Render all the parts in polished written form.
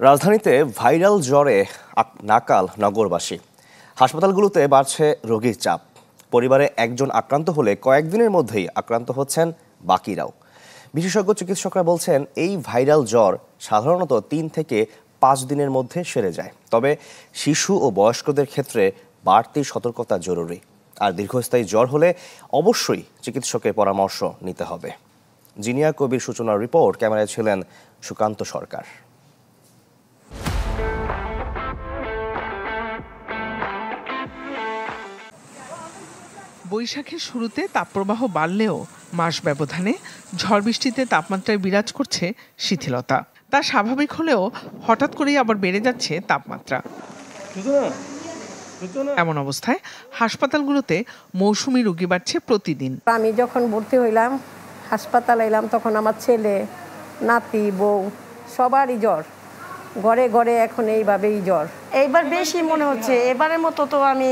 রাজধানীতে ভাইরাল জ্বরে নাকাল নগরবাসী। হাসপাতালগুলোতে বাড়ছে রোগীর চাপ। পরিবারে একজন আক্রান্ত হলে কয়েকদিনের মধ্যেই আক্রান্ত হচ্ছেন বাকিরাও। বিশেষজ্ঞ চিকিৎসকরা বলছেন এই ভাইরাল জ্বর সাধারণত 3 থেকে 5 দিনের মধ্যে সেরে যায়। তবে শিশু ও বয়স্কদের ক্ষেত্রে বাড়তি সতর্কতা জরুরি। আর দীর্ঘস্থায়ী জ্বর হলে অবশ্যই চিকিৎসকের পরামর্শ নিতে হবে। জিনিয়া কবির সূচনার রিপোর্ট, ক্যামেরায় ছিলেন সুকান্ত সরকার। বৈশাখের শুরুতে তাপপ্রবাহ বাড়লেও মাস ব্যবধানে ঝড় বৃষ্টিতে তাপমাত্রায় বিরাজ করছে শিথিলতা। তা স্বাভাবিক হলেও হঠাৎ করেই আবার বেড়ে যাচ্ছে তাপমাত্রা। এমন অবস্থায় হাসপাতালগুলোতে মৌসুমি রোগী বাড়ছে প্রতিদিন। আমি যখন ভর্তি হইলাম, হাসপাতালে এলাম, তখন আমার ছেলে, নাতি, বউ সবারই জ্বর। ঘরে ঘরে এখন এইভাবেই জ্বর। এইবার বেশি মনে হচ্ছে, এবারের মতো তো আমি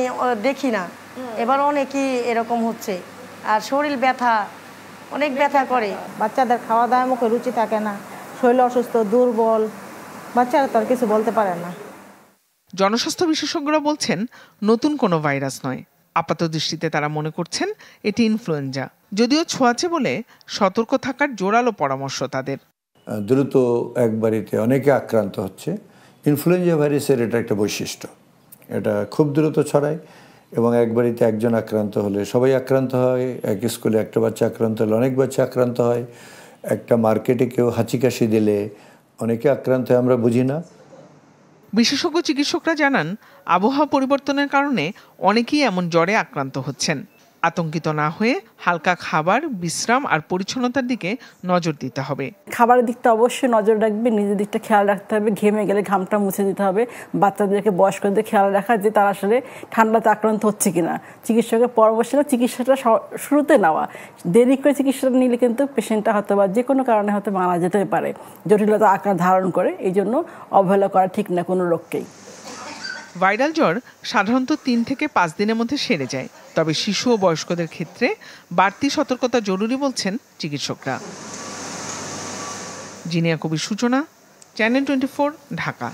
দেখি না। এবার অনেকই এরকম হচ্ছে, আর শরীর ব্যথা, অনেক ব্যথা করে। বাচ্চাদের খাওয়া দাওয়ার মুখে রুচি থাকে না, শরীর অসুস্থ, দুর্বল, বাচ্চারা তো আর কিছু বলতে পারে না। জনস্বাস্থ্য বিশেষজ্ঞরা বলছেন নতুন কোনো ভাইরাস নয়। আপাত দৃষ্টিতে তারা মনে করছেন এটি ইনফ্লুয়েঞ্জা। যদিও ছোঁয়াচে বলে সতর্ক থাকার জোরালো পরামর্শ তাদের। দ্রুত এক বাড়িতে অনেকে আক্রান্ত হচ্ছে। ইনফ্লুয়েঞ্জা ভাইরাসের এটা একটা বৈশিষ্ট্য, এটা খুব দ্রুত ছড়ায় এবং এক বাড়িতে একজন আক্রান্ত হলে সবাই আক্রান্ত হয়। এক স্কুলে একটা বাচ্চা আক্রান্ত হলে অনেক বাচ্চা আক্রান্ত হয়। একটা মার্কেটে কেউ হাঁচি কাশি দিলে অনেকে আক্রান্ত হয়, আমরা বুঝি না। বিশেষজ্ঞ চিকিৎসকরা জানান, আবহাওয়া পরিবর্তনের কারণে অনেকেই এমন জ্বরে আক্রান্ত হচ্ছেন। আতঙ্কিত না হয়ে হালকা খাবার, বিশ্রাম আর পরিচ্ছন্নতার দিকে নজর দিতে হবে। খাবারের দিকটা অবশ্যই নজর রাখবে, নিজের দিকটা খেয়াল রাখতে হবে। ঘেমে গেলে ঘামটা মুছে দিতে হবে। বাচ্চাদেরকে, বয়স্কদের খেয়াল রাখা যে তারা আসলে ঠান্ডাতে আক্রান্ত হচ্ছে কিনা। চিকিৎসকের পরামর্শ না, চিকিৎসাটা শুরুতে নেওয়া। দেরি করে চিকিৎসাটা নিলে কিন্তু পেশেন্টটা হয়তো বা যে কোনো কারণে হয়তো মারা যেতে পারে, জটিলতা আকার ধারণ করে। এই জন্য অবহেলা করা ঠিক না কোনো রোগকেই। ভাইরাল জ্বর সাধারণত 3 থেকে 5 দিনের মধ্যে সেরে যায়। তবে শিশু ও বয়স্কদের ক্ষেত্রে বাড়তি সতর্কতা জরুরি বলছেন চিকিৎসকরা। জিনিয়া কবির সূচনা, চ্যানেল 24, ঢাকা।